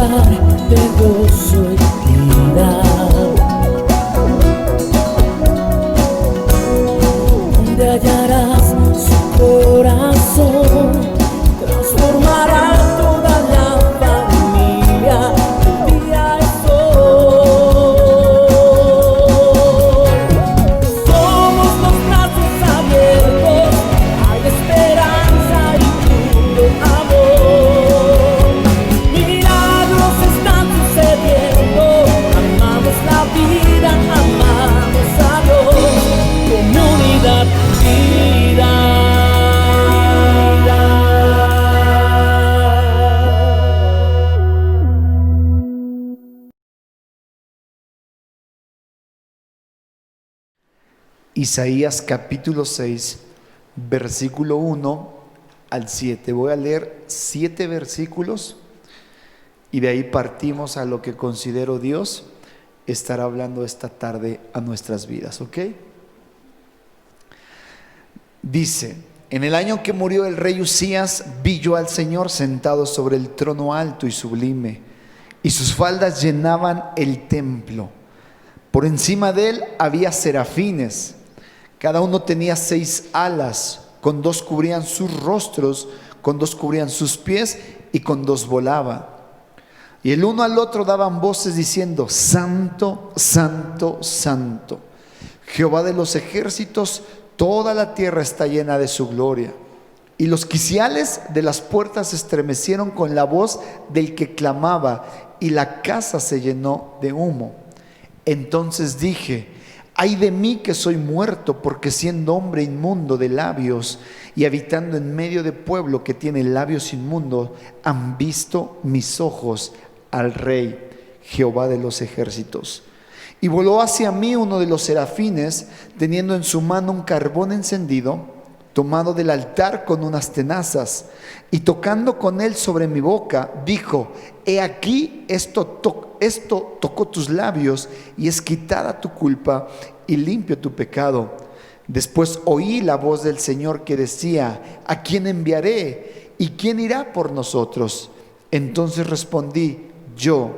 lugar de gozo y piedad, donde hallarás su corazón, transformará toda la familia de día y sol. Somos los brazos abiertos, hay esperanza y puro amor. Milagros están sucediendo, amamos la vida, amamos a Dios, comunidad vida. Isaías capítulo 6, versículo 1 al 7. Voy a leer 7 versículos y de ahí partimos a lo que considero Dios estará hablando esta tarde a nuestras vidas, ¿ok? Dice: en el año que murió el rey Usías, vi yo al Señor sentado sobre el trono alto y sublime, y sus faldas llenaban el templo. Por encima de él había serafines. Cada uno tenía 6 alas, con 2 cubrían sus rostros, con 2 cubrían sus pies y con 2 volaban. Y el uno al otro daban voces diciendo: Santo, Santo, Santo, Jehová de los ejércitos, toda la tierra está llena de su gloria. Y los quiciales de las puertas se estremecieron con la voz del que clamaba, y la casa se llenó de humo. Entonces dije: ay de mí que soy muerto, porque siendo hombre inmundo de labios y habitando en medio de pueblo que tiene labios inmundos, han visto mis ojos al Rey, Jehová de los ejércitos. Y voló hacia mí uno de los serafines, teniendo en su mano un carbón encendido, tomado del altar con unas tenazas, y tocando con él sobre mi boca, dijo: he aquí, esto tocó tus labios, y es quitada tu culpa y limpio tu pecado. Después oí la voz del Señor que decía: ¿a quién enviaré? ¿Y quién irá por nosotros? Entonces respondí yo: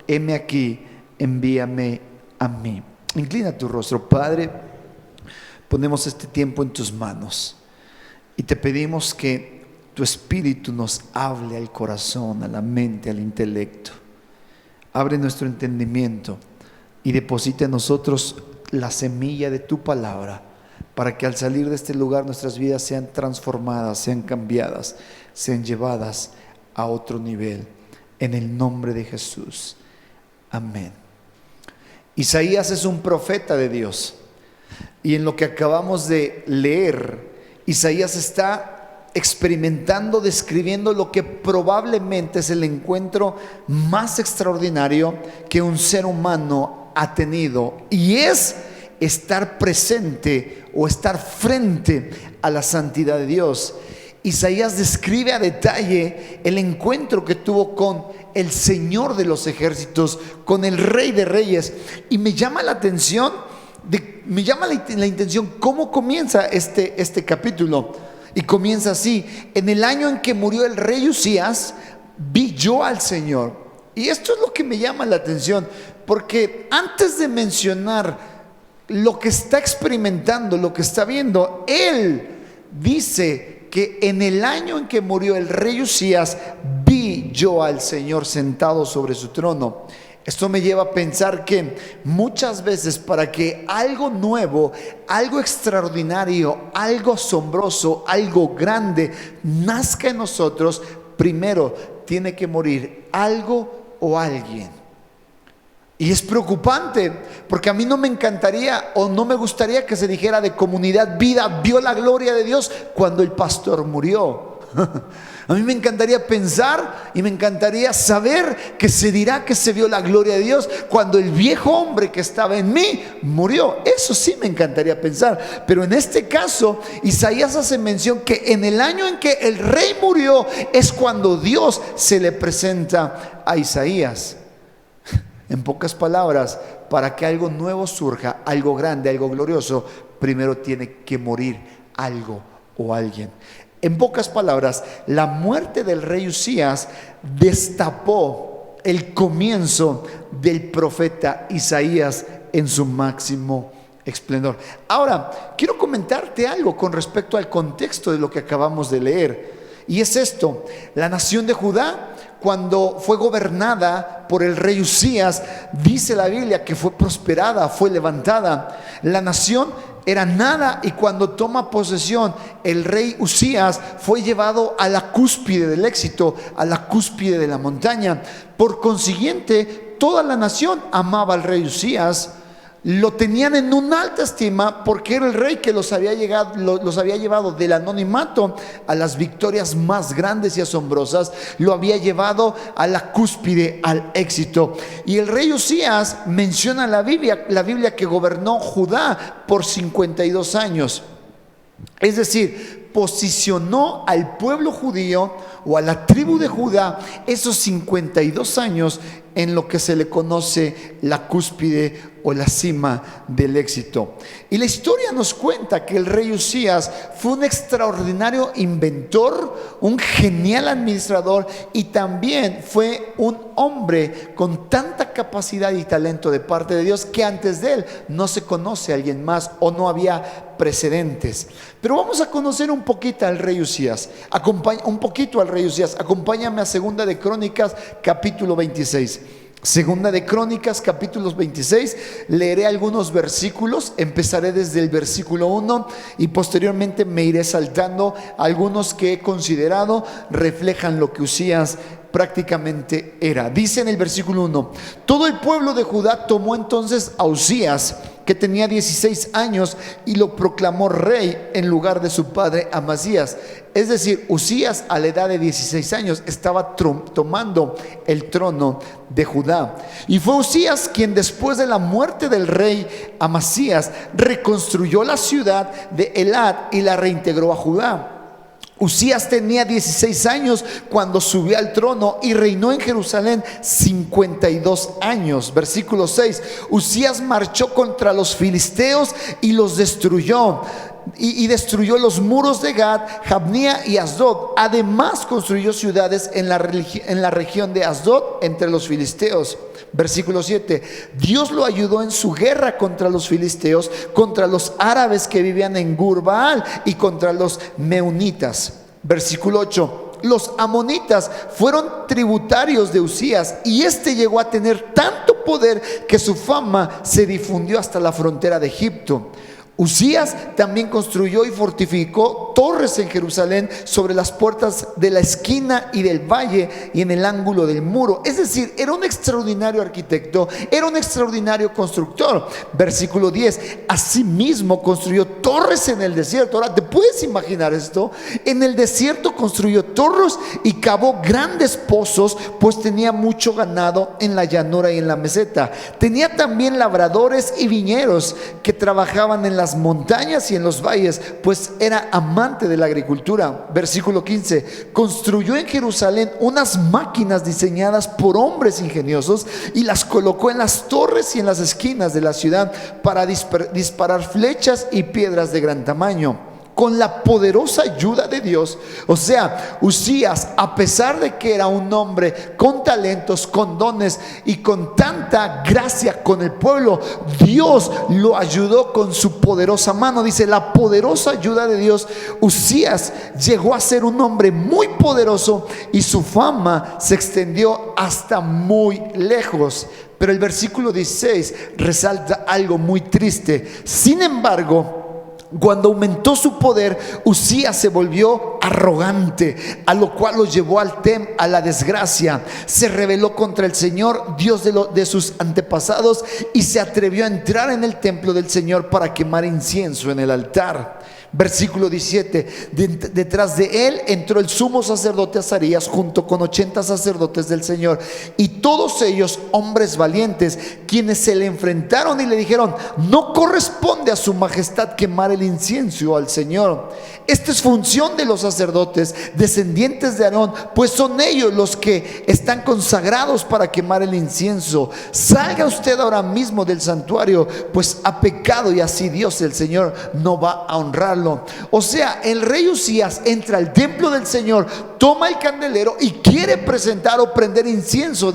heme aquí, envíame a mí. Inclina tu rostro. Padre, ponemos este tiempo en tus manos y te pedimos que tu Espíritu nos hable al corazón, a la mente, al intelecto. Abre nuestro entendimiento y deposita en nosotros la semilla de tu palabra, para que al salir de este lugar nuestras vidas sean transformadas, sean cambiadas, sean llevadas a otro nivel. En el nombre de Jesús. Amén. Isaías es un profeta de Dios. Y en lo que acabamos de leer, Isaías está experimentando, describiendo lo que probablemente es el encuentro más extraordinario que un ser humano ha tenido, y es estar presente o estar frente a la santidad de Dios. Isaías describe a detalle el encuentro que tuvo con el Señor de los ejércitos, con el Rey de Reyes, y me llama la atención cómo comienza este capítulo. Y comienza así: en el año en que murió el rey Usías, vi yo al Señor. Y esto es lo que me llama la atención, porque antes de mencionar lo que está experimentando, lo que está viendo, él dice que en el año en que murió el rey Usías, vi yo al Señor sentado sobre su trono. Esto me lleva a pensar que muchas veces, para que algo nuevo, algo extraordinario, algo asombroso, algo grande nazca en nosotros, primero tiene que morir algo o alguien. Y es preocupante, porque a mí no me encantaría o no me gustaría que se dijera de Comunidad Vida vio la gloria de Dios cuando el pastor murió. A mí me encantaría pensar y me encantaría saber que se dirá que se vio la gloria de Dios cuando el viejo hombre que estaba en mí murió. Eso sí me encantaría pensar. Pero en este caso, Isaías hace mención que en el año en que el rey murió es cuando Dios se le presenta a Isaías. En pocas palabras, para que algo nuevo surja, algo grande, algo glorioso, primero tiene que morir algo o alguien. En pocas palabras, la muerte del rey Usías destapó el comienzo del profeta Isaías en su máximo esplendor. Ahora, quiero comentarte algo con respecto al contexto de lo que acabamos de leer. Y es esto: la nación de Judá, cuando fue gobernada por el rey Usías, dice la Biblia que fue prosperada, fue levantada. La nación era nada, y cuando toma posesión el rey Usías, fue llevado a la cúspide del éxito, a la cúspide de la montaña. Por consiguiente, toda la nación amaba al rey Usías, lo tenían en una alta estima, porque era el rey que los había llevado del anonimato a las victorias más grandes y asombrosas, lo había llevado a la cúspide, al éxito. Y el rey Usías menciona la Biblia que gobernó Judá por 52 años. Es decir, posicionó al pueblo judío o a la tribu de Judá esos 52 años en lo que se le conoce la cúspide o la cima del éxito. Y la historia nos cuenta que el rey Usías fue un extraordinario inventor, un genial administrador, y también fue un hombre con tanta capacidad y talento de parte de Dios que antes de él no se conoce a alguien más, o no había precedentes. Pero vamos a conocer un poquito al rey Usías. Acompáñame a Segunda de Crónicas, capítulo 26. Segunda de Crónicas, capítulos 26. Leeré algunos versículos. Empezaré desde el versículo 1 y posteriormente me iré saltando. Algunos que he considerado reflejan lo que Usías prácticamente era. Dice en el versículo 1: todo el pueblo de Judá tomó entonces a Usías, que tenía 16 años, y lo proclamó rey en lugar de su padre Amasías. Es decir, Usías, a la edad de 16 años, estaba tomando el trono de Judá. Y fue Usías quien, después de la muerte del rey Amasías, reconstruyó la ciudad de Elat y la reintegró a Judá. Usías tenía 16 años cuando subió al trono y reinó en Jerusalén 52 años. Versículo 6: Usías marchó contra los filisteos y los destruyó. Y destruyó los muros de Gad, Jabnía y Asdod. Además construyó ciudades en la región de Asdod entre los filisteos. Versículo 7: Dios lo ayudó en su guerra contra los filisteos, contra los árabes que vivían en Gur-Baal y contra los meunitas. Versículo 8: los amonitas fueron tributarios de Usías, y este llegó a tener tanto poder que su fama se difundió hasta la frontera de Egipto. Usías también construyó y fortificó torres en Jerusalén, sobre las puertas de la esquina y del valle y en el ángulo del muro. Es decir, era un extraordinario arquitecto, era un extraordinario constructor. Versículo 10: asimismo construyó torres en el desierto. Ahora, ¿te puedes imaginar esto? En el desierto construyó torres y cavó grandes pozos, pues tenía mucho ganado en la llanura y en la meseta. Tenía también labradores y viñeros que trabajaban en las montañas y en los valles, pues era amante de la agricultura. Versículo 15: construyó en Jerusalén unas máquinas diseñadas por hombres ingeniosos y las colocó en las torres y en las esquinas de la ciudad para disparar flechas y piedras de gran tamaño. Con la poderosa ayuda de Dios, o sea, Usías, a pesar de que era un hombre con talentos, con dones y con tanta gracia con el pueblo, Dios lo ayudó con su poderosa mano. Dice, la poderosa ayuda de Dios, Usías llegó a ser un hombre muy poderoso y su fama se extendió hasta muy lejos. Pero el versículo 16 resalta algo muy triste. Sin embargo, cuando aumentó su poder, Usías se volvió arrogante, a lo cual lo llevó a la desgracia. Se rebeló contra el Señor, Dios de sus antepasados, y se atrevió a entrar en el templo del Señor para quemar incienso en el altar. Versículo 17: detrás de él entró el sumo sacerdote Azarías junto con 80 sacerdotes del Señor, y todos ellos hombres valientes, quienes se le enfrentaron y le dijeron: no corresponde a su majestad quemar el incienso al Señor. Esta es función de los sacerdotes, descendientes de Aarón, pues son ellos los que están consagrados para quemar el incienso. Salga usted ahora mismo del santuario, pues ha pecado, y así Dios el Señor no va a honrarlo. adorarlo. O sea, el rey Usías entra al templo del Señor, toma el candelero y quiere presentar o prender incienso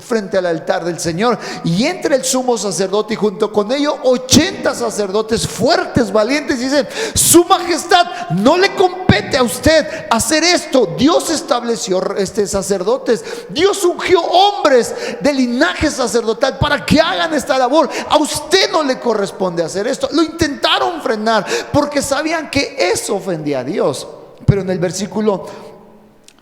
frente al altar del Señor. Y entra el sumo sacerdote y junto con ello 80 sacerdotes fuertes, valientes, y dicen: Su Majestad, no le compete a usted hacer esto. Dios estableció sacerdotes, Dios ungió hombres de linaje sacerdotal para que hagan esta labor. A usted no le corresponde hacer esto. Lo intentaron frenar porque sabían que eso ofendía a Dios. Pero en el versículo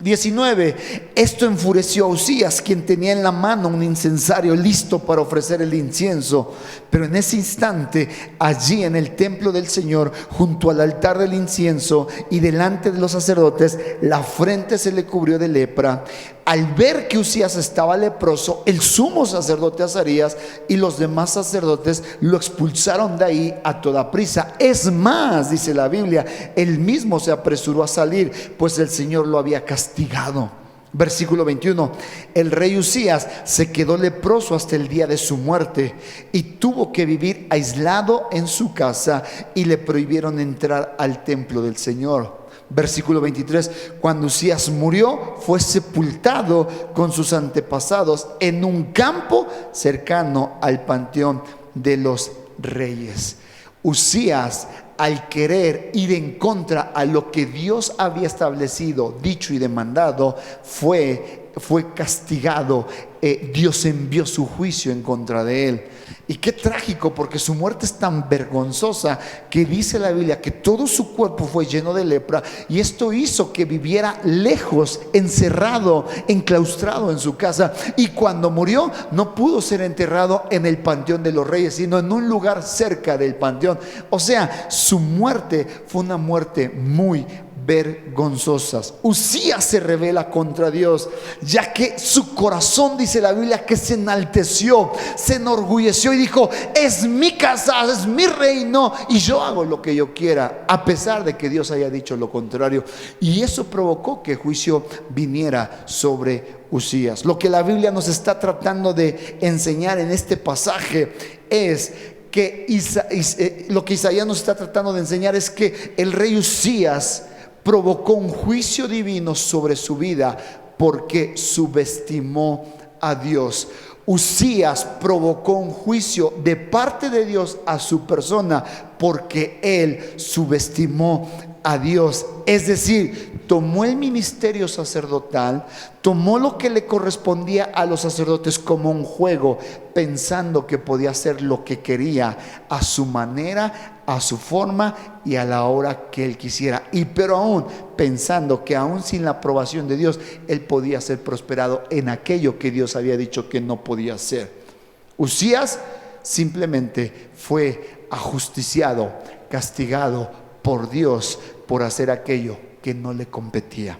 19, esto enfureció a Usías, quien tenía en la mano un incensario listo para ofrecer el incienso. Pero en ese instante, allí en el templo del Señor, junto al altar del incienso y delante de los sacerdotes, la frente se le cubrió de lepra. Al ver que Usías estaba leproso, el sumo sacerdote Azarías y los demás sacerdotes lo expulsaron de ahí a toda prisa. Es más, dice la Biblia, él mismo se apresuró a salir, pues el Señor lo había castigado. Versículo 21, el rey Usías se quedó leproso hasta el día de su muerte y tuvo que vivir aislado en su casa, y le prohibieron entrar al templo del Señor. Versículo 23, cuando Usías murió, fue sepultado con sus antepasados en un campo cercano al panteón de los reyes. Usías, al querer ir en contra a lo que Dios había establecido, dicho y demandado, fue castigado. Dios envió su juicio en contra de él. Y qué trágico, porque su muerte es tan vergonzosa que dice la Biblia que todo su cuerpo fue lleno de lepra, y esto hizo que viviera lejos, encerrado, enclaustrado en su casa. Y cuando murió, no pudo ser enterrado en el panteón de los reyes, sino en un lugar cerca del panteón. O sea, su muerte fue una muerte muy vergonzosas. Usías se rebela contra Dios, ya que su corazón, dice la Biblia, que se enalteció, se enorgulleció y dijo: es mi casa, es mi reino y yo hago lo que yo quiera, a pesar de que Dios haya dicho lo contrario. Y eso provocó que juicio viniera sobre Usías. Lo que la Biblia nos está tratando de enseñar en este pasaje es que lo que Isaías nos está tratando de enseñar es que el rey Usías provocó un juicio divino sobre su vida porque subestimó a Dios. Usías provocó un juicio de parte de Dios a su persona porque él subestimó a Dios. Es decir, tomó el ministerio sacerdotal, tomó lo que le correspondía a los sacerdotes como un juego, pensando que podía hacer lo que quería a su manera, a su forma y a la hora que él quisiera. Y pero aún pensando que aún sin la aprobación de Dios, él podía ser prosperado en aquello que Dios había dicho que no podía hacer. Usías simplemente fue ajusticiado, castigado por Dios por hacer aquello que no le competía.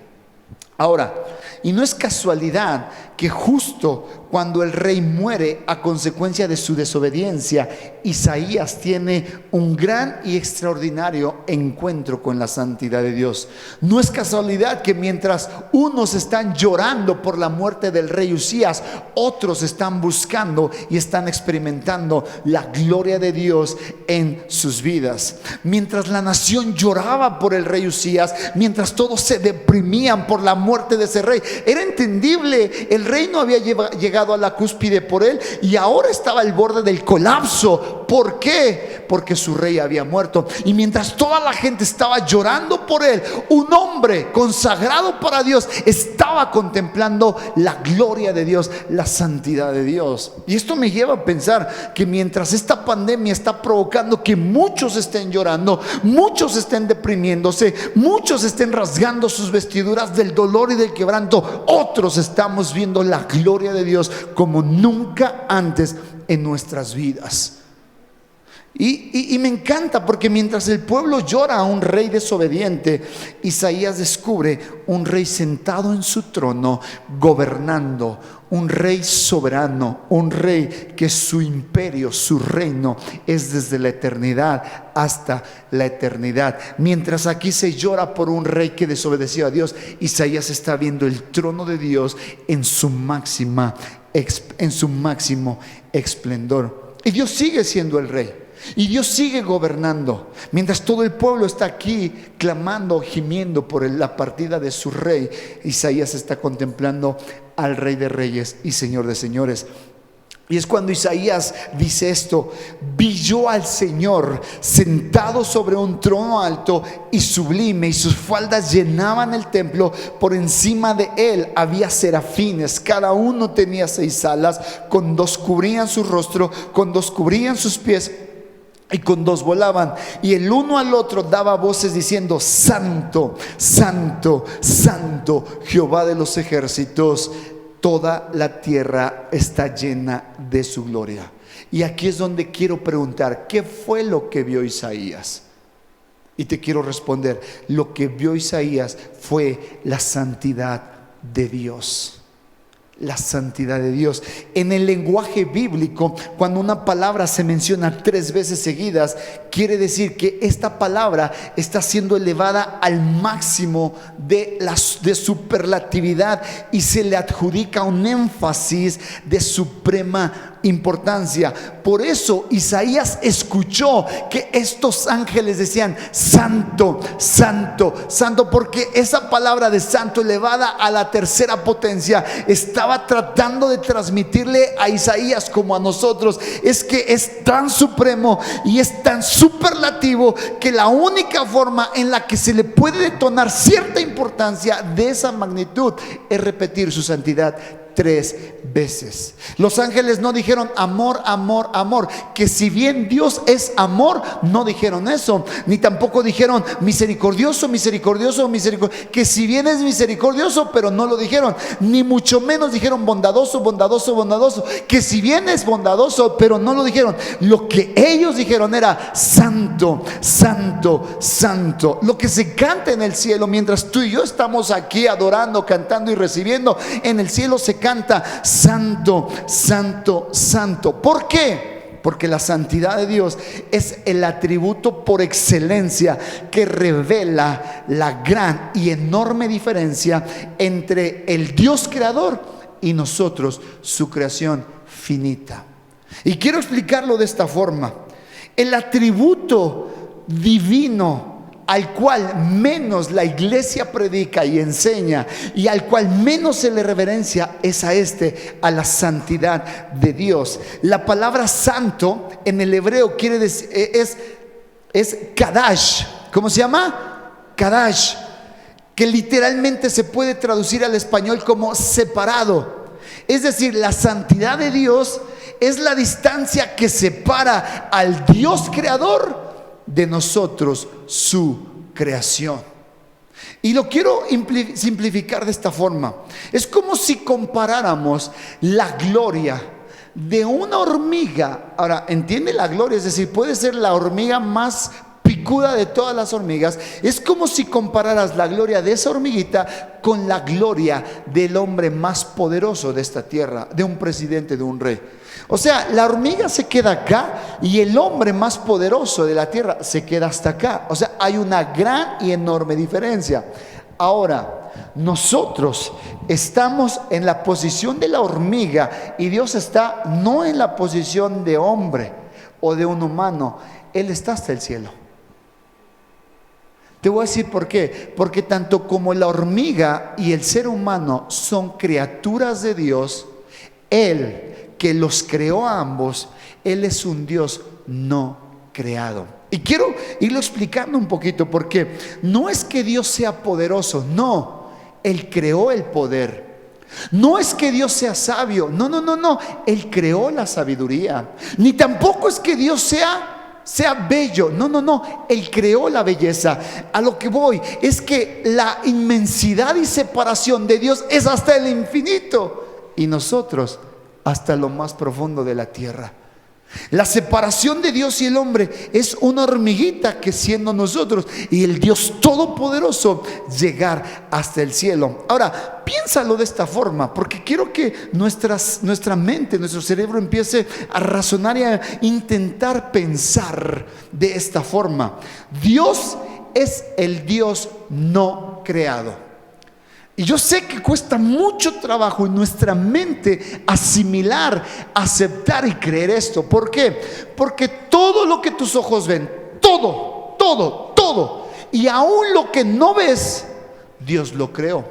Ahora, y no es casualidad que justo cuando el rey muere a consecuencia de su desobediencia, Isaías tiene un gran y extraordinario encuentro con la santidad de Dios. No es casualidad que mientras unos están llorando por la muerte del rey Usías, otros están buscando y están experimentando la gloria de Dios en sus vidas. Mientras la nación lloraba por el rey Usías, mientras todos se deprimían por la muerte de ese rey, era entendible. El rey no había llegado a la cúspide por él y ahora estaba al borde del colapso. ¿Por qué? Porque su rey había muerto. Y mientras toda la gente estaba llorando por él, un hombre consagrado para Dios estaba contemplando la gloria de Dios, la santidad de Dios. Y esto me lleva a pensar que mientras esta pandemia está provocando que muchos estén llorando, muchos estén deprimiéndose, muchos estén rasgando sus vestiduras del dolor y del quebranto, otros estamos viendo la gloria de Dios como nunca antes en nuestras vidas. Y me encanta porque mientras el pueblo llora a un rey desobediente, Isaías descubre un rey sentado en su trono, gobernando, un rey soberano, un rey que su imperio, su reino es desde la eternidad hasta la eternidad. Mientras aquí se llora por un rey que desobedeció a Dios, Isaías está viendo el trono de Dios en su máximo esplendor. Y Dios sigue siendo el rey. Y Dios sigue gobernando, mientras todo el pueblo está aquí clamando, gimiendo por la partida de su rey. Isaías está contemplando al Rey de Reyes y Señor de Señores. Y es cuando Isaías dice esto: vi yo al Señor sentado sobre un trono alto y sublime, y sus faldas llenaban el templo. Por encima de él había serafines, cada uno tenía 6 alas, con 2 cubrían su rostro, con 2 cubrían sus pies, y con 2 volaban, y el uno al otro daba voces diciendo: Santo, Santo, Santo, Jehová de los ejércitos. Toda la tierra está llena de su gloria. Y aquí es donde quiero preguntar: ¿qué fue lo que vio Isaías? Y te quiero responder: lo que vio Isaías fue la santidad de Dios. La santidad de Dios. En el lenguaje bíblico, cuando una palabra se menciona 3 veces seguidas, quiere decir que esta palabra está siendo elevada al máximo de superlatividad, y se le adjudica un énfasis de suprema importancia. Por eso Isaías escuchó que estos ángeles decían: Santo, Santo, Santo, porque esa palabra de santo elevada a la 3ª potencia estaba tratando de transmitirle a Isaías, como a nosotros, es que es tan supremo y es tan superlativo que la única forma en la que se le puede detonar cierta importancia de esa magnitud es repetir su santidad 3 veces. Los ángeles no dijeron amor, amor, amor, que si bien Dios es amor, no dijeron eso. Ni tampoco dijeron misericordioso, misericordioso, misericordioso, que si bien es misericordioso, pero no lo dijeron. Ni mucho menos dijeron bondadoso, bondadoso, bondadoso, que si bien es bondadoso, pero no lo dijeron. Lo que ellos dijeron era santo, santo, santo. Lo que se canta en el cielo mientras tú y yo estamos aquí adorando, cantando y recibiendo, en el cielo se canta santo, santo, santo. ¿Por qué? Porque la santidad de Dios es el atributo por excelencia que revela la gran y enorme diferencia entre el Dios creador y nosotros, su creación finita. Y quiero explicarlo de esta forma: el atributo divino al cual menos la iglesia predica y enseña, y al cual menos se le reverencia, es a la santidad de Dios. La palabra santo en el hebreo quiere decir, es Kadash. ¿Cómo se llama? Kadash, que literalmente se puede traducir al español como separado. Es decir, la santidad de Dios es la distancia que separa al Dios creador de nosotros, su creación. Y lo quiero simplificar de esta forma: es como si comparáramos la gloria de una hormiga. Ahora, entiende la gloria, es decir, puede ser la hormiga más picuda de todas las hormigas. Es como si compararas la gloria de esa hormiguita con la gloria del hombre más poderoso de esta tierra, de un presidente, de un rey. O sea, la hormiga se queda acá y el hombre más poderoso de la tierra se queda hasta acá. O sea, hay una gran y enorme diferencia. Ahora, nosotros estamos en la posición de la hormiga y Dios está no en la posición de hombre o de un humano. Él está hasta el cielo. Te voy a decir por qué. Porque tanto como la hormiga y el ser humano son criaturas de Dios, Él que los creó a ambos, Él es un Dios no creado. Y quiero irlo explicando un poquito, porque no es que Dios sea poderoso, no, Él creó el poder. No es que Dios sea sabio, no, Él creó la sabiduría. Ni tampoco es que Dios sea bello, no, Él creó la belleza. A lo que voy es que la inmensidad y separación de Dios es hasta el infinito, y nosotros hasta lo más profundo de la tierra. La separación de Dios y el hombre es una hormiguita que, siendo nosotros y el Dios todopoderoso, llegar hasta el cielo. Ahora, piénsalo de esta forma, porque quiero que nuestra mente, nuestro cerebro empiece a razonar y a intentar pensar de esta forma. Dios es el Dios no creado. Y yo sé que cuesta mucho trabajo en nuestra mente asimilar, aceptar y creer esto. ¿Por qué? Porque todo lo que tus ojos ven, todo, y aún lo que no ves, Dios lo creó.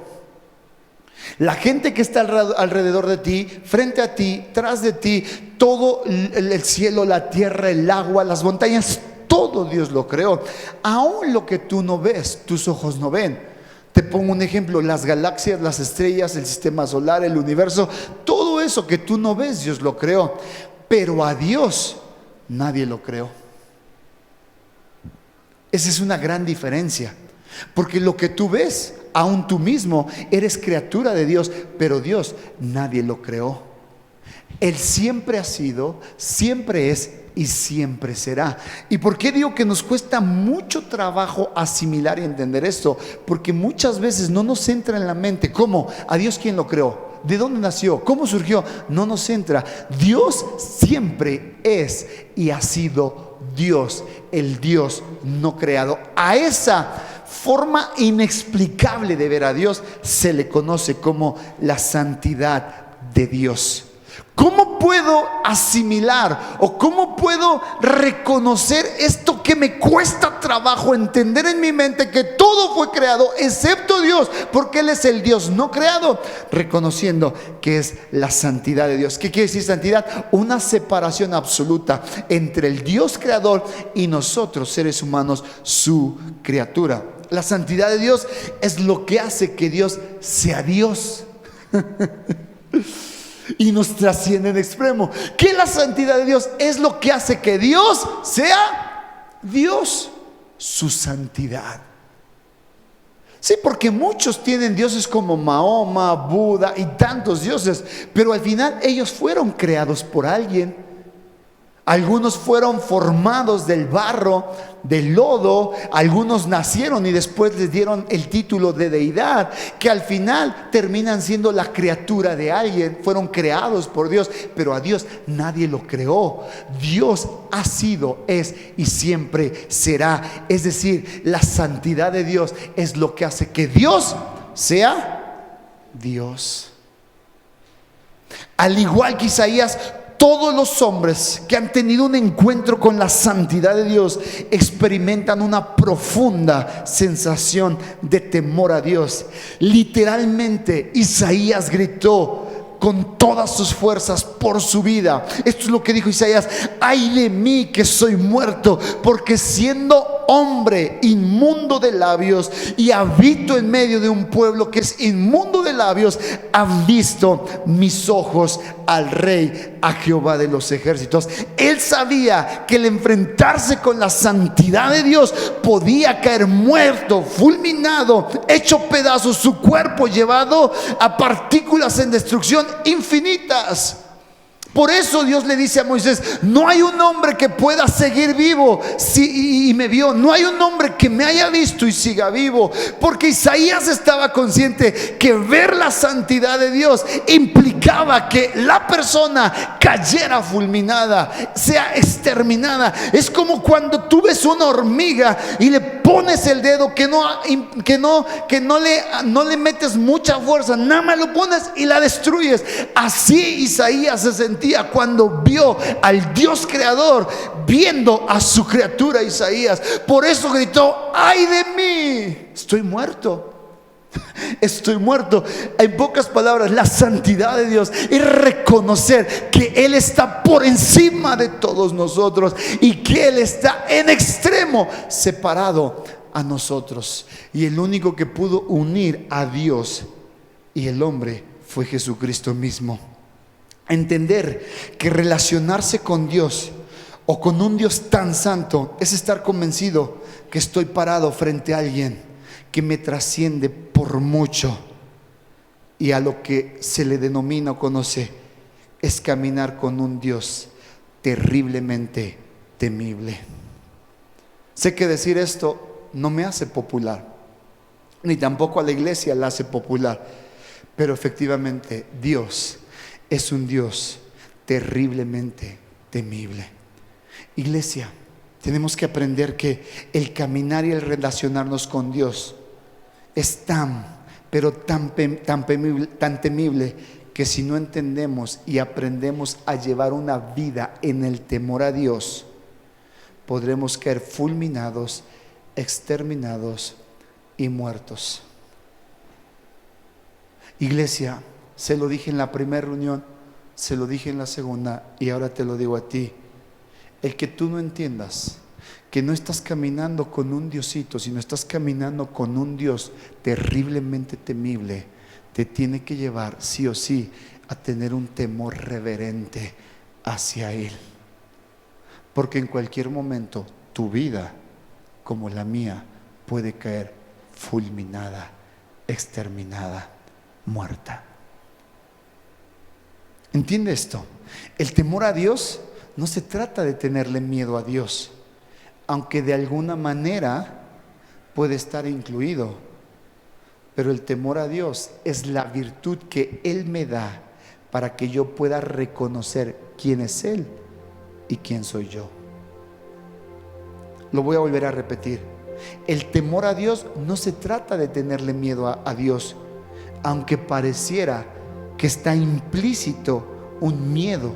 La gente que está alrededor de ti, frente a ti, tras de ti, todo el cielo, la tierra, el agua, las montañas, todo Dios lo creó. Aún lo que tú no ves, tus ojos no ven. Te pongo un ejemplo: las galaxias, las estrellas, el sistema solar, el universo, todo eso que tú no ves, Dios lo creó. Pero a Dios nadie lo creó. Esa es una gran diferencia. Porque lo que tú ves, aún tú mismo eres criatura de Dios, pero Dios nadie lo creó. Él siempre ha sido, siempre es y siempre será. ¿Y por qué digo que nos cuesta mucho trabajo asimilar y entender esto? Porque muchas veces no nos entra en la mente cómo, a Dios quién lo creó, de dónde nació, cómo surgió. No nos entra. Dios siempre es y ha sido Dios, el Dios no creado. A esa forma inexplicable de ver a Dios se le conoce como la santidad de Dios. ¿Cómo puedo asimilar o cómo puedo reconocer esto que me cuesta trabajo entender en mi mente, que todo fue creado excepto Dios, porque Él es el Dios no creado? Reconociendo que es la santidad de Dios. ¿Qué quiere decir santidad? Una separación absoluta entre el Dios creador y nosotros, seres humanos, su criatura. La santidad de Dios es lo que hace que Dios sea Dios. Y nos trasciende en extremo. Que la santidad de Dios es lo que hace que Dios sea Dios. Su santidad. Sí, porque muchos tienen dioses como Mahoma, Buda y tantos dioses, pero al final ellos fueron creados por alguien. Algunos fueron formados del barro, del lodo. Algunos nacieron y después les dieron el título de deidad, que al final terminan siendo la criatura de alguien. Fueron creados por Dios, pero a Dios nadie lo creó. Dios ha sido, es y siempre será. Es decir, la santidad de Dios es lo que hace que Dios sea Dios. Al igual que Isaías, todos los hombres que han tenido un encuentro con la santidad de Dios experimentan una profunda sensación de temor a Dios. Literalmente, Isaías gritó con todas sus fuerzas por su vida. Esto es lo que dijo Isaías: ay de mí que soy muerto, porque siendo hombre inmundo de labios y habito en medio de un pueblo que es inmundo de labios, han visto mis ojos al Rey, a Jehová de los ejércitos. Él sabía que el enfrentarse con la santidad de Dios podía caer muerto, fulminado, hecho pedazos, su cuerpo llevado a partículas en destrucción infinitas. Por eso Dios le dice a Moisés: no hay un hombre que pueda seguir vivo y me vio. No hay un hombre que me haya visto y siga vivo. Porque Isaías estaba consciente que ver la santidad de Dios implicaba que la persona cayera fulminada, sea exterminada. Es como cuando tú ves una hormiga y le pones el dedo que no le metes mucha fuerza, nada más lo pones y la destruyes. Así Isaías se sentía cuando vio al Dios creador, viendo a su criatura Isaías. Por eso gritó: ay de mí, estoy muerto. Estoy muerto. En pocas palabras, la santidad de Dios es reconocer que Él está por encima de todos nosotros y que Él está en extremo separado a nosotros. Y el único que pudo unir a Dios y el hombre fue Jesucristo mismo. Entender que relacionarse con Dios o con un Dios tan santo es estar convencido que estoy parado frente a alguien que me trasciende por mucho, y a lo que se le denomina o conoce es caminar con un Dios terriblemente temible. Sé que decir esto no me hace popular, ni tampoco a la iglesia la hace popular, pero efectivamente Dios es un Dios terriblemente temible. Iglesia, tenemos que aprender que el caminar y el relacionarnos con Dios es tan, pero tan temible que si no entendemos y aprendemos a llevar una vida en el temor a Dios, podremos caer fulminados, exterminados y muertos. Iglesia, se lo dije en la primera reunión, se lo dije en la segunda y ahora te lo digo a ti. El que tú no entiendas que no estás caminando con un Diosito, sino estás caminando con un Dios terriblemente temible, te tiene que llevar sí o sí a tener un temor reverente hacia Él. Porque en cualquier momento tu vida, como la mía, puede caer fulminada, exterminada, muerta. ¿Entiende esto? El temor a Dios no se trata de tenerle miedo a Dios, aunque de alguna manera puede estar incluido. Pero el temor a Dios es la virtud que Él me da para que yo pueda reconocer quién es Él y quién soy yo. Lo voy a volver a repetir. El temor a Dios no se trata de tenerle miedo a Dios, aunque pareciera que está implícito un miedo.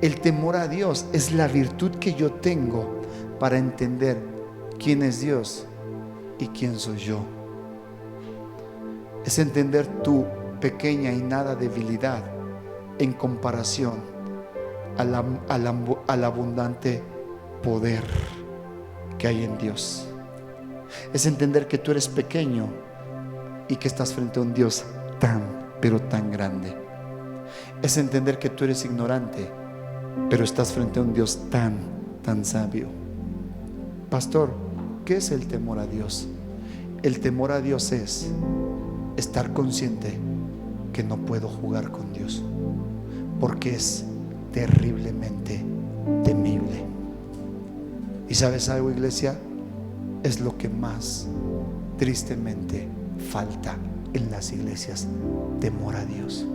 El temor a Dios es la virtud que yo tengo para entender quién es Dios y quién soy yo. Es entender tu pequeña y nada debilidad en comparación al abundante poder que hay en Dios. Es entender que tú eres pequeño y que estás frente a un Dios pero tan grande. Es entender que tú eres ignorante, pero estás frente a un Dios tan sabio. Pastor, ¿qué es el temor a Dios? El temor a Dios es estar consciente que no puedo jugar con Dios, porque es terriblemente temible. ¿Y sabes algo, iglesia? Es lo que más tristemente falta en las iglesias: temor a Dios.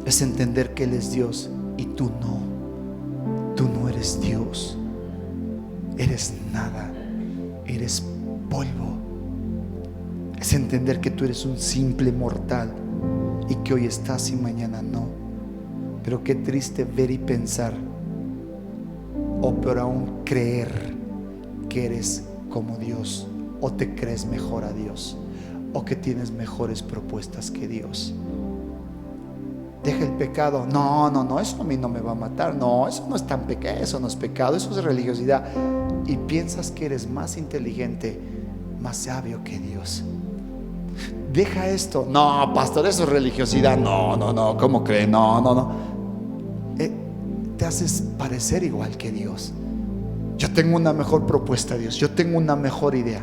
Es entender que Él es Dios y tú no. Tú no eres Dios. Eres nada. Eres polvo. Es entender que tú eres un simple mortal y que hoy estás y mañana no. Pero qué triste ver y pensar, o peor aún, creer que eres como Dios, o te crees mejor a Dios, o que tienes mejores propuestas que Dios. Deja el pecado. No, eso a mí no me va a matar. No, eso no es tan pecado, eso no es pecado, eso es religiosidad. Y piensas que eres más inteligente, más sabio que Dios. Deja esto. No, pastor, eso es religiosidad. No, ¿cómo cree? No. Te haces parecer igual que Dios. Yo tengo una mejor propuesta, Dios. Yo tengo una mejor idea.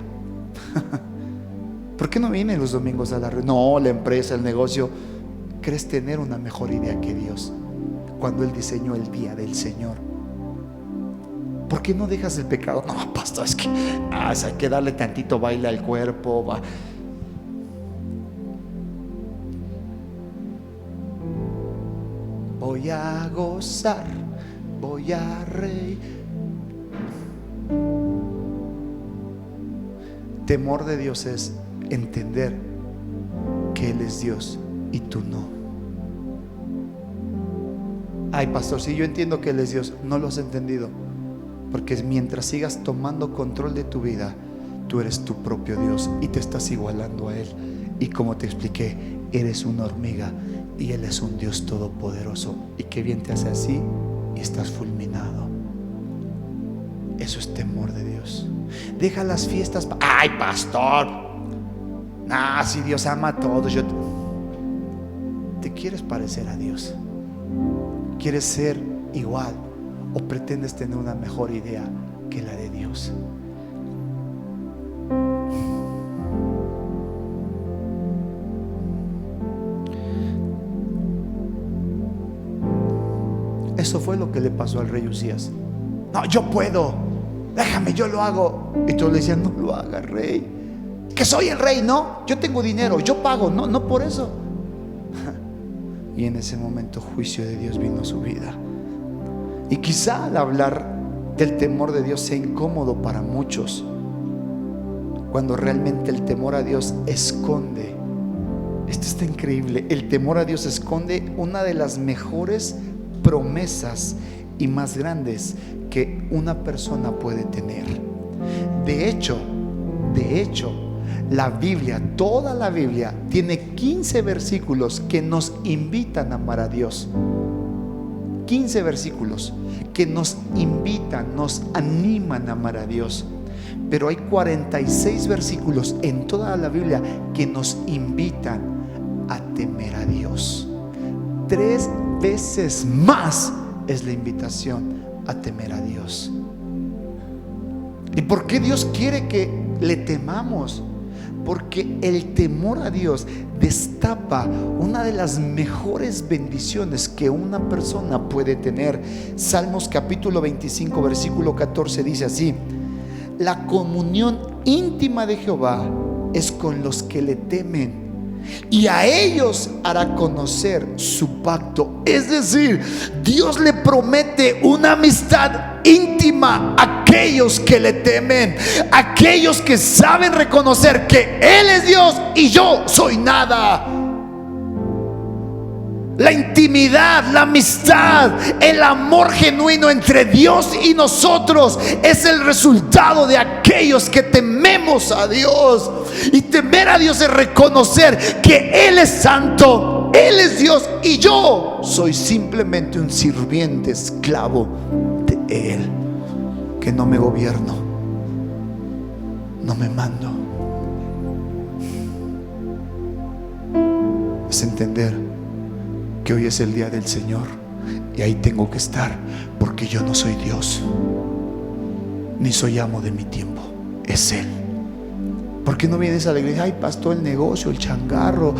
¿Por qué no vienen los domingos a la reunión? No, la empresa, el negocio. ¿Crees tener una mejor idea que Dios cuando Él diseñó el día del Señor? ¿Por qué no dejas el pecado? No, pastor, es que hay que darle tantito baile al cuerpo. Voy a gozar, voy a reír. Temor de Dios es entender que Él es Dios y tú no. Ay, pastor, si yo entiendo que Él es Dios, no lo has entendido. Porque mientras sigas tomando control de tu vida, tú eres tu propio Dios y te estás igualando a Él. Y como te expliqué, eres una hormiga y Él es un Dios todopoderoso. Y qué bien te hace así y estás fulminado. Eso es temor de Dios. Deja las fiestas. Ay, pastor, si Dios ama a todos. ¿Te quieres parecer a Dios? ¿Quieres ser igual o pretendes tener una mejor idea que la de Dios? Eso fue lo que le pasó al rey Usías. No, yo puedo, déjame, yo lo hago. Y todos le decían: no lo hagas, rey, que soy el rey. No, yo tengo dinero, yo pago. No por eso. Y en ese momento juicio de Dios vino a su vida. Y quizá al hablar del temor de Dios sea incómodo para muchos, cuando realmente el temor a Dios esconde. Esto está increíble. El temor a Dios esconde una de las mejores promesas y más grandes que una persona puede tener. De hecho, la Biblia, toda la Biblia, tiene 15 versículos que nos invitan a amar a Dios. 15 versículos que nos invitan, nos animan a amar a Dios. Pero hay 46 versículos en toda la Biblia que nos invitan a temer a Dios. 3 veces más es la invitación a temer a Dios. ¿Y por qué Dios quiere que le temamos? Porque el temor a Dios destapa una de las mejores bendiciones que una persona puede tener. Salmos capítulo 25 versículo 14 dice así: la comunión íntima de Jehová es con los que le temen, y a ellos hará conocer su pacto. Es decir, Dios le promete una amistad íntima a aquellos que le temen, aquellos que saben reconocer que Él es Dios y yo soy nada. La intimidad, la amistad, el amor genuino entre Dios y nosotros es el resultado de aquellos que tememos a Dios. Y temer a Dios es reconocer que Él es santo, Él es Dios y yo soy simplemente un sirviente, esclavo de Él, que no me gobierno, no me mando. Es entender que hoy es el día del Señor y ahí tengo que estar, porque yo no soy Dios, ni soy amo de mi tiempo, es Él. ¿Por qué no vienes a la iglesia? Ay, pastor, el negocio, el changarro.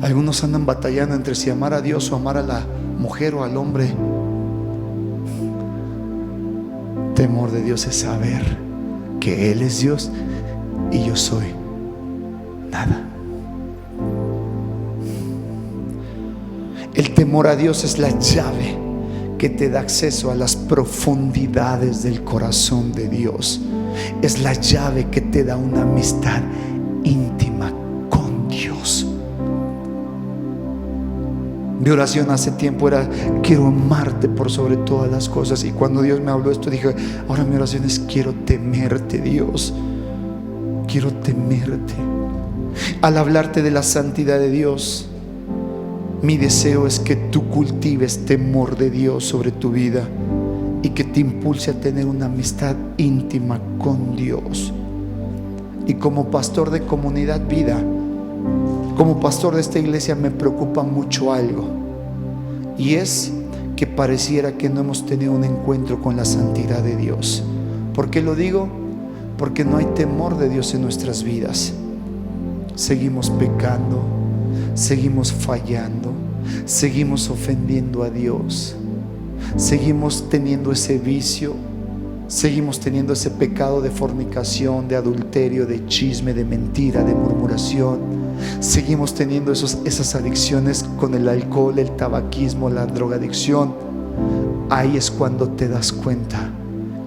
Algunos andan batallando entre si amar a Dios o amar a la mujer o al hombre. Temor de Dios es saber que Él es Dios y yo soy nada. El temor a Dios es la llave que te da acceso a las profundidades del corazón de Dios. Es la llave que te da una amistad íntima con Dios. Mi oración hace tiempo era: quiero amarte por sobre todas las cosas. Y cuando Dios me habló esto, dije: ahora mi oración es: quiero temerte, Dios. Quiero temerte. Al hablarte de la santidad de Dios, mi deseo es que tú cultives temor de Dios sobre tu vida y que te impulse a tener una amistad íntima con Dios. Y como pastor de Comunidad Vida, como pastor de esta iglesia, me preocupa mucho algo, y es que pareciera que no hemos tenido un encuentro con la santidad de Dios. ¿Por qué lo digo? Porque no hay temor de Dios en nuestras vidas. Seguimos pecando, seguimos fallando, seguimos ofendiendo a Dios, seguimos teniendo ese vicio, seguimos teniendo ese pecado de fornicación, de adulterio, de chisme, de mentira, de murmuración. Seguimos teniendo esas adicciones con el alcohol, el tabaquismo, la drogadicción. Ahí es cuando te das cuenta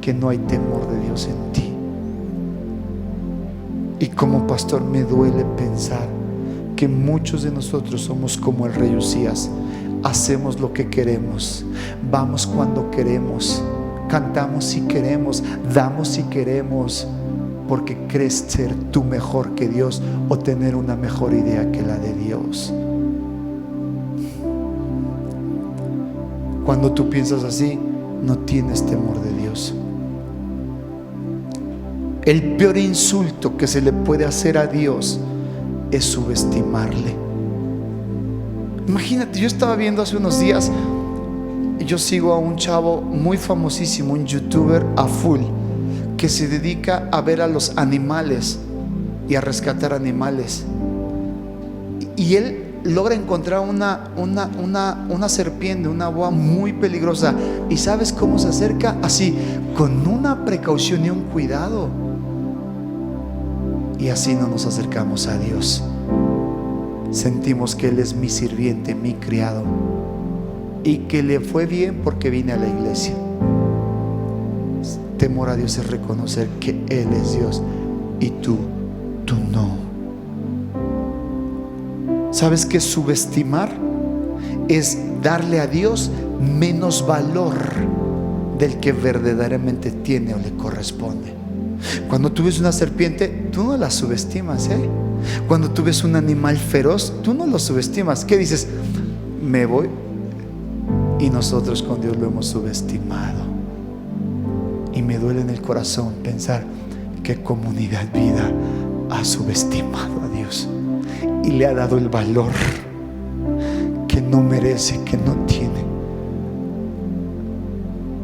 que no hay temor de Dios en ti. Y como pastor me duele pensar que muchos de nosotros somos como el rey Usías. Hacemos lo que queremos, vamos cuando queremos, cantamos si queremos, damos si queremos, porque crees ser tú mejor que Dios o tener una mejor idea que la de Dios. Cuando tú piensas así, no tienes temor de Dios. El peor insulto que se le puede hacer a Dios es subestimarle. Imagínate, yo estaba viendo hace unos días, yo sigo a un chavo muy famosísimo, un youtuber a full, que se dedica a ver a los animales y a rescatar animales. Y él logra encontrar una serpiente, una boa muy peligrosa. ¿Y sabes cómo se acerca? Así, con una precaución y un cuidado. Y así no nos acercamos a Dios. Sentimos que Él es mi sirviente, mi criado. y que le fue bien porque vine a la iglesia. Temor a Dios es reconocer que Él es Dios y tú no. ¿Sabes qué? Subestimar es darle a Dios menos valor del que verdaderamente tiene o le corresponde. Cuando tú ves una serpiente, tú no la subestimas, ¿eh? Cuando tú ves un animal feroz, tú no lo subestimas. ¿Qué dices? Me voy. Y nosotros con Dios lo hemos subestimado. Y me duele en el corazón pensar que Comunidad Vida ha subestimado a Dios y le ha dado el valor que no merece, que no tiene.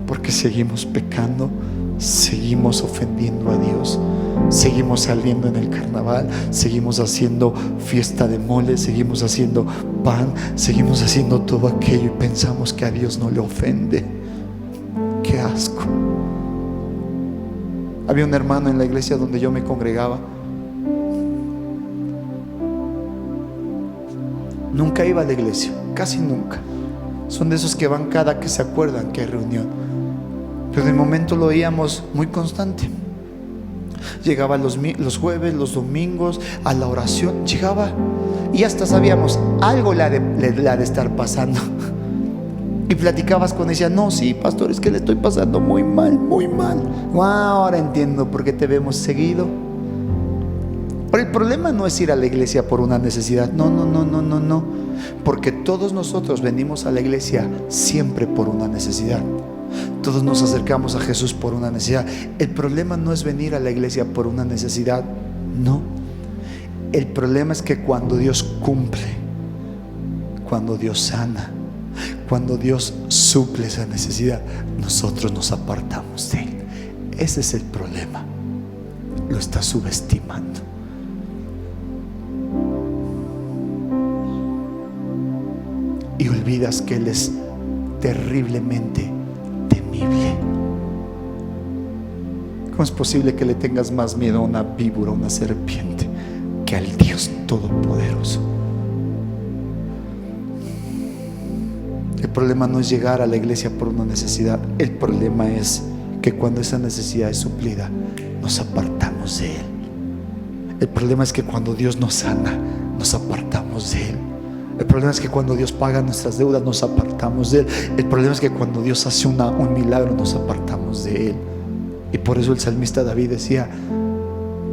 Porque seguimos pecando, seguimos ofendiendo a Dios, seguimos saliendo en el carnaval, seguimos haciendo fiesta de mole, seguimos haciendo pan, seguimos haciendo todo aquello y pensamos que a Dios no le ofende. ¡Qué asco! Había un hermano en la iglesia donde yo me congregaba. Nunca iba a la iglesia, casi nunca. Son de esos que van cada que se acuerdan que hay reunión. Pero de momento lo veíamos muy constante. Llegaba los jueves, los domingos, a la oración. Llegaba y hasta sabíamos, algo le ha de estar pasando. Y platicabas con ella, no, sí, pastor, es que le estoy pasando muy mal, muy mal. Wow, ahora entiendo por qué te vemos seguido. Pero el problema no es ir a la iglesia por una necesidad. No. Porque todos nosotros venimos a la iglesia siempre por una necesidad. Todos nos acercamos a Jesús por una necesidad. El problema no es venir a la iglesia por una necesidad. No. El problema es que cuando Dios cumple, cuando Dios sana, cuando Dios suple esa necesidad, nosotros nos apartamos de Él. Ese es el problema. Lo estás subestimando. Y olvidas que Él es terriblemente temible. ¿Cómo es posible que le tengas más miedo a una víbora, a una serpiente, que al Dios Todopoderoso? El problema no es llegar a la iglesia por una necesidad. El problema es que cuando esa necesidad es suplida, nos apartamos de Él. El problema es que cuando Dios nos sana, nos apartamos de Él. El problema es que cuando Dios paga nuestras deudas, nos apartamos de Él. El problema es que cuando Dios hace un milagro, nos apartamos de Él. Y por eso el salmista David decía: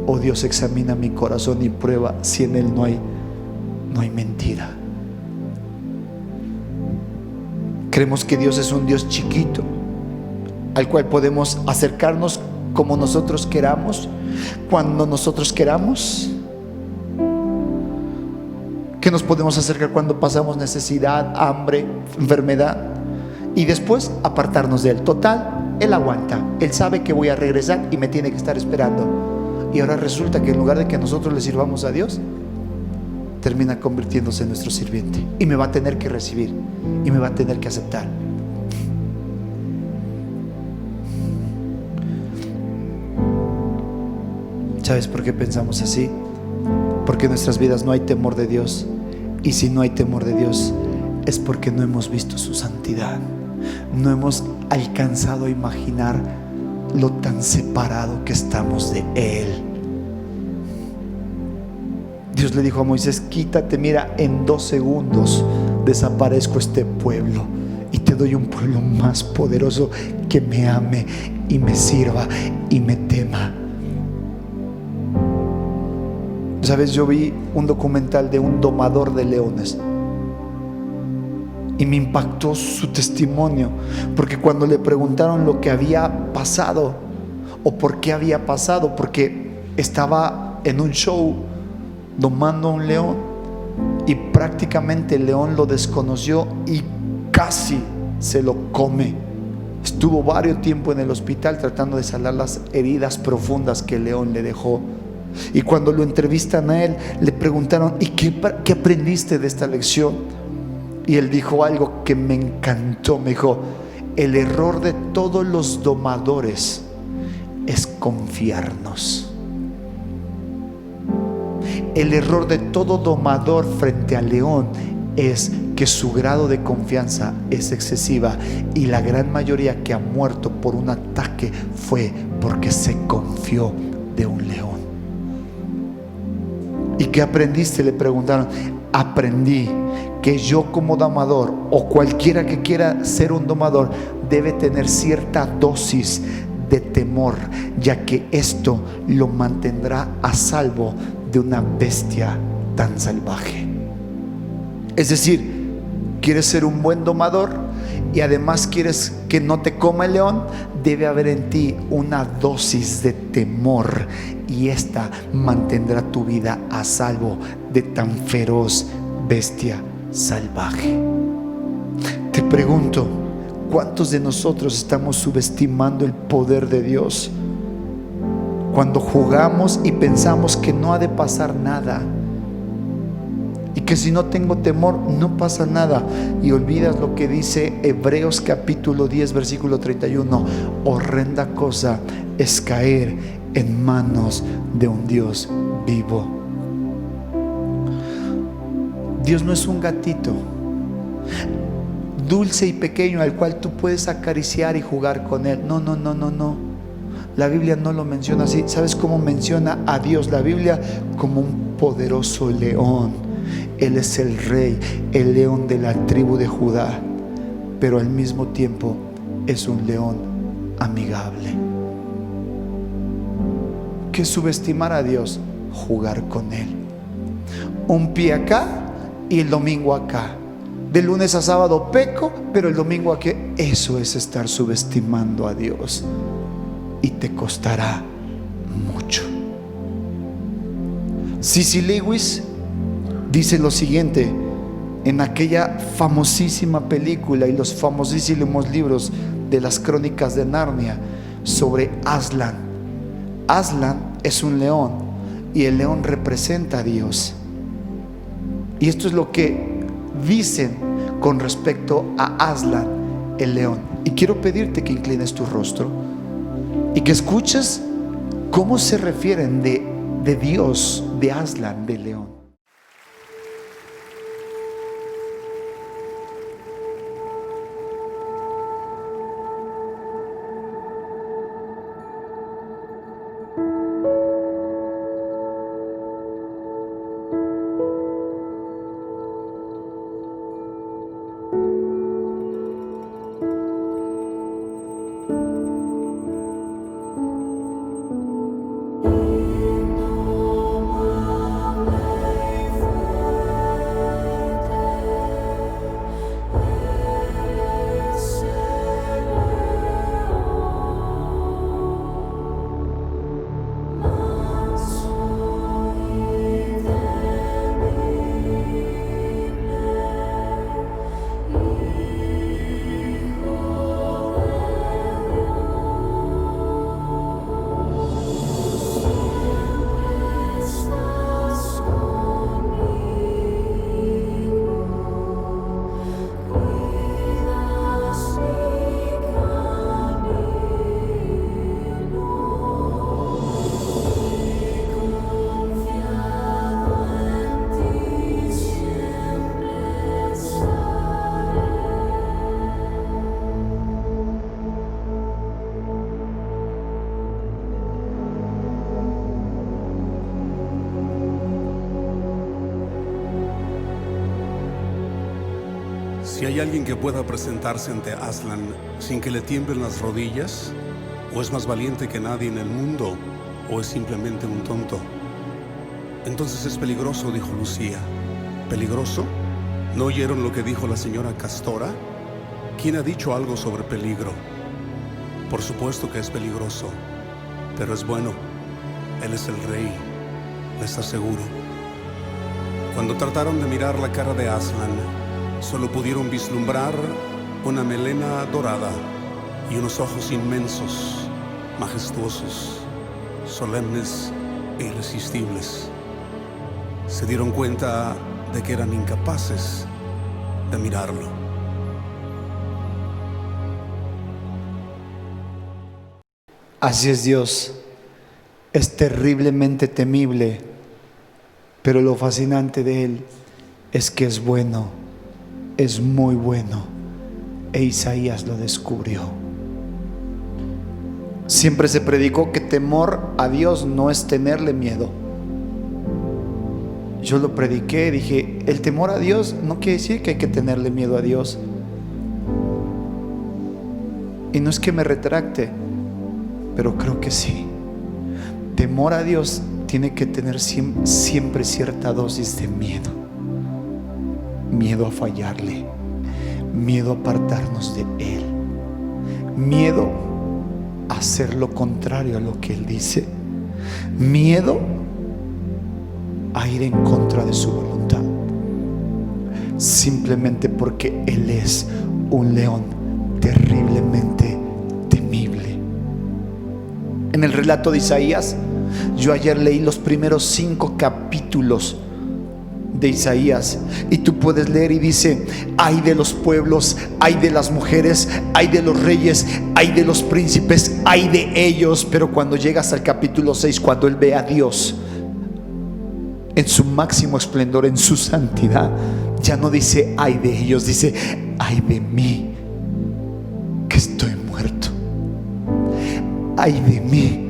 oh Dios, examina mi corazón y prueba si en él no hay mentira. Creemos que Dios es un Dios chiquito al cual podemos acercarnos como nosotros queramos, cuando nosotros queramos, que nos podemos acercar cuando pasamos necesidad, hambre, enfermedad, y después apartarnos de Él. Total, Él aguanta, Él sabe que voy a regresar y me tiene que estar esperando. Y ahora resulta que en lugar de que nosotros le sirvamos a Dios, termina convirtiéndose en nuestro sirviente y me va a tener que recibir y me va a tener que aceptar. ¿Sabes por qué pensamos así? Porque en nuestras vidas no hay temor de Dios. Y si no hay temor de Dios, es porque no hemos visto su santidad. No hemos alcanzado a imaginar lo tan separado que estamos de Él. Dios le dijo a Moisés: quítate, mira, en 2 segundos desaparezco este pueblo y te doy un pueblo más poderoso que me ame y me sirva y me tema. ¿Sabes? Yo vi un documental de un domador de leones y me impactó su testimonio, porque cuando le preguntaron lo que había pasado o por qué había pasado, porque estaba en un show domando a un león y prácticamente el león lo desconoció y casi se lo come. Estuvo varios tiempo en el hospital tratando de sanar las heridas profundas que el león le dejó. Y cuando lo entrevistan a él, le preguntaron: ¿y qué aprendiste de esta lección? Y él dijo algo que me encantó. Me dijo: el error de todos los domadores es confiarnos. El error de todo domador frente al león es que su grado de confianza es excesiva, y la gran mayoría que ha muerto por un ataque fue porque se confió de un león. ¿Y qué aprendiste?, le preguntaron. Aprendí que yo como domador, o cualquiera que quiera ser un domador, debe tener cierta dosis de temor, ya que esto lo mantendrá a salvo de una bestia tan salvaje. Es decir, quieres ser un buen domador y además quieres que no te coma el león, debe haber en ti una dosis de temor, y esta mantendrá tu vida a salvo de tan feroz bestia salvaje. Te pregunto, ¿cuántos de nosotros estamos subestimando el poder de Dios cuando jugamos y pensamos que no ha de pasar nada, y que si no tengo temor no pasa nada, y olvidas lo que dice Hebreos capítulo 10 versículo 31? Horrenda cosa es caer en manos de un Dios vivo. Dios no es un gatito dulce y pequeño al cual tú puedes acariciar y jugar con él. No, no, no, no, no. La Biblia no lo menciona así. ¿Sabes cómo menciona a Dios la Biblia? Como un poderoso león. Él es el rey, el león de la tribu de Judá, pero al mismo tiempo es un león amigable. ¿Qué es subestimar a Dios? Jugar con él. Un pie acá y el domingo acá. De lunes a sábado peco, pero el domingo aquí. Eso es estar subestimando a Dios, y te costará mucho. C.S. Lewis dice lo siguiente en aquella famosísima película y los famosísimos libros de las Crónicas de Narnia sobre Aslan. Aslan es un león, y el león representa a Dios. Y esto es lo que dicen con respecto a Aslan, el león. Y quiero pedirte que inclines tu rostro y que escuches cómo se refieren de Dios, de Aslan, del león. Si hay alguien que pueda presentarse ante Aslan sin que le tiemblen las rodillas, o es más valiente que nadie en el mundo, o es simplemente un tonto, entonces es peligroso, dijo Lucía. ¿Peligroso? ¿No oyeron lo que dijo la señora Castora? ¿Quién ha dicho algo sobre peligro? Por supuesto que es peligroso, pero es bueno. Él es el rey, les aseguro. Cuando trataron de mirar la cara de Aslan, solo pudieron vislumbrar una melena dorada y unos ojos inmensos, majestuosos, solemnes e irresistibles. Se dieron cuenta de que eran incapaces de mirarlo. Así es Dios. Es terriblemente temible, pero lo fascinante de Él es que es bueno es muy bueno, e Isaías lo descubrió. Siempre se predicó que temor a Dios no es tenerle miedo. Yo lo prediqué, dije, el temor a Dios no quiere decir que hay que tenerle miedo a Dios. Y no es que me retracte, pero creo que sí. Temor a Dios tiene que tener siempre cierta dosis de miedo. Miedo a fallarle, miedo a apartarnos de Él, miedo a hacer lo contrario a lo que Él dice, miedo a ir en contra de su voluntad, simplemente porque Él es un león terriblemente temible. En el relato de Isaías, yo ayer leí los primeros 5 capítulos de Isaías, y tú puedes leer y dice: ay de los pueblos, ay de las mujeres, ay de los reyes, ay de los príncipes, ay de ellos. Pero cuando llegas al capítulo 6, cuando él ve a Dios en su máximo esplendor, en su santidad, ya no dice ay de ellos, dice ay de mí, que estoy muerto, ay de mí,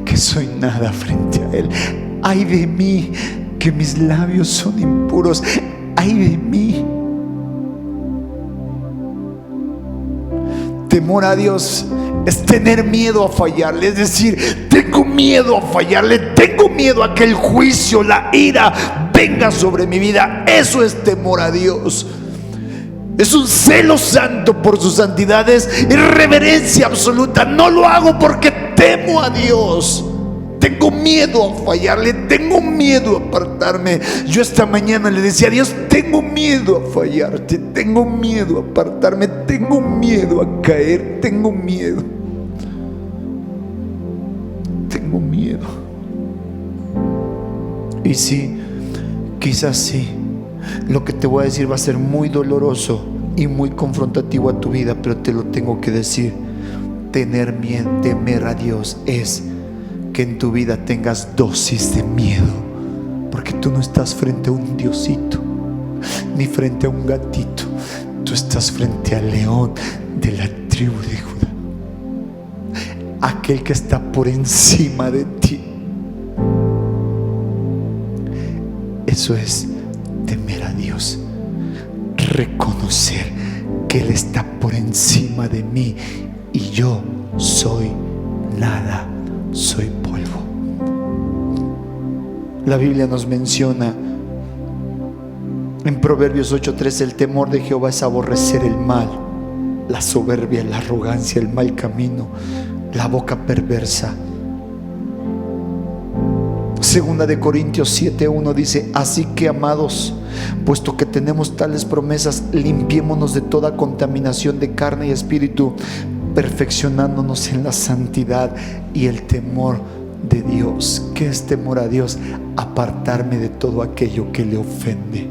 que soy nada frente a Él, ay de mí, que mis labios son impuros, ay de mí. Temor a Dios es tener miedo a fallarle, es decir, tengo miedo a fallarle, tengo miedo a que el juicio, la ira venga sobre mi vida. Eso es temor a Dios. Es un celo santo por sus santidades y reverencia absoluta. No lo hago porque temo a Dios. Tengo miedo a fallarle, tengo miedo a apartarme. Yo esta mañana le decía a Dios: tengo miedo a fallarte, tengo miedo a apartarme, tengo miedo a caer, tengo miedo. Tengo miedo. Y sí, quizás sí, lo que te voy a decir va a ser muy doloroso y muy confrontativo a tu vida, pero te lo tengo que decir. Tener miedo, temer a Dios es que en tu vida tengas dosis de miedo, porque tú no estás frente a un diosito ni frente a un gatito, tú estás frente al león de la tribu de Judá, aquel que está por encima de ti. Eso es temer a Dios, reconocer que Él está por encima de mí y yo soy nada, soy polvo. La Biblia nos menciona en Proverbios 8:13: el temor de Jehová es aborrecer el mal, la soberbia, la arrogancia, el mal camino, la boca perversa. Segunda de Corintios 7:1 dice: así que, amados, puesto que tenemos tales promesas, limpiémonos de toda contaminación de carne y espíritu, perfeccionándonos en la santidad y el temor de Dios. ¿Qué es temor a Dios? Apartarme de todo aquello que le ofende,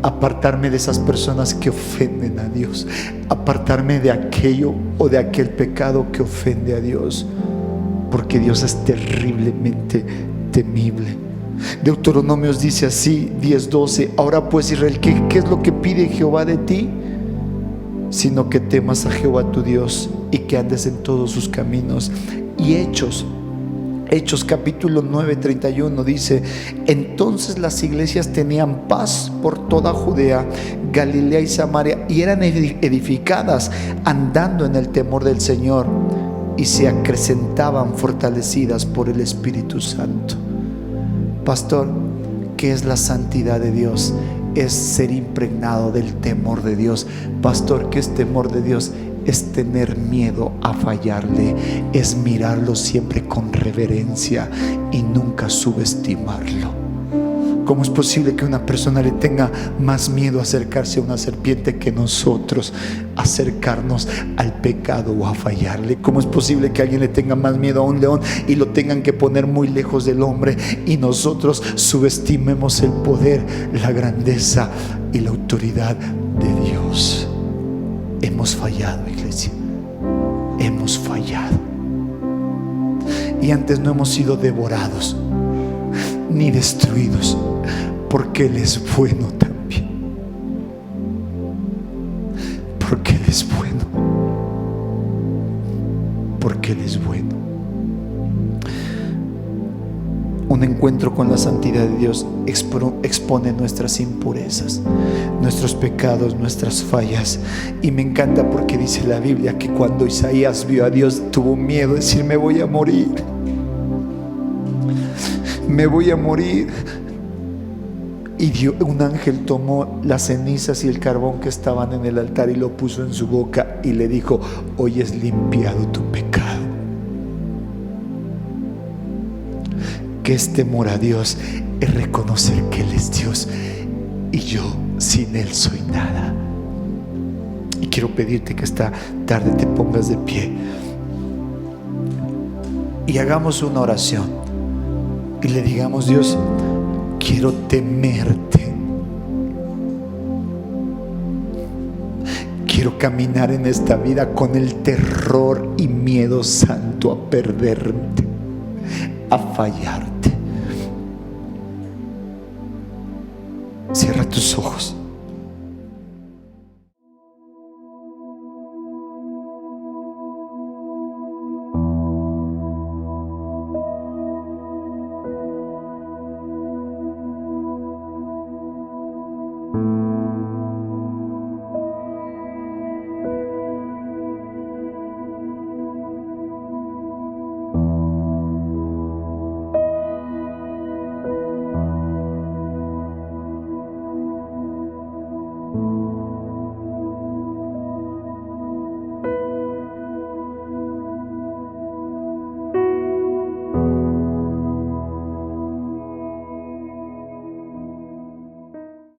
apartarme de esas personas que ofenden a Dios, apartarme de aquello o de aquel pecado que ofende a Dios, porque Dios es terriblemente temible. Deuteronomios dice así, 10:12: ahora pues, Israel, ¿qué es lo que pide Jehová de ti? Sino que temas a Jehová tu Dios y que andes en todos sus caminos. Y Hechos capítulo 9:31 dice: entonces las iglesias tenían paz por toda Judea, Galilea y Samaria, y eran edificadas andando en el temor del Señor, y se acrecentaban fortalecidas por el Espíritu Santo. Pastor, ¿qué es la santidad de Dios? Es ser impregnado del temor de Dios. Pastor, ¿qué es temor de Dios? Es tener miedo a fallarle, es mirarlo siempre con reverencia y nunca subestimarlo. ¿Cómo es posible que una persona le tenga más miedo a acercarse a una serpiente que nosotros acercarnos al pecado o a fallarle? ¿Cómo es posible que alguien le tenga más miedo a un león y lo tengan que poner muy lejos del hombre, y nosotros subestimemos el poder, la grandeza y la autoridad de Dios? Hemos fallado, iglesia, hemos fallado. Y antes no hemos sido devorados ni destruidos, porque Él es bueno también. un encuentro con la santidad de Dios expone nuestras impurezas, nuestros pecados, nuestras fallas. Y me encanta porque dice la Biblia que cuando Isaías vio a Dios tuvo miedo de decir: me voy a morir, me voy a morir. Y un ángel tomó las cenizas y el carbón que estaban en el altar y lo puso en su boca y le dijo: hoy es limpiado tu pecado. ¿Qué es temor a Dios? Es reconocer que Él es Dios y yo sin Él soy nada. Y quiero pedirte que esta tarde te pongas de pie y hagamos una oración y le digamos: Dios, quiero temerte, quiero caminar en esta vida con el terror y miedo santo a perderte, a fallarte. Cierra tus ojos.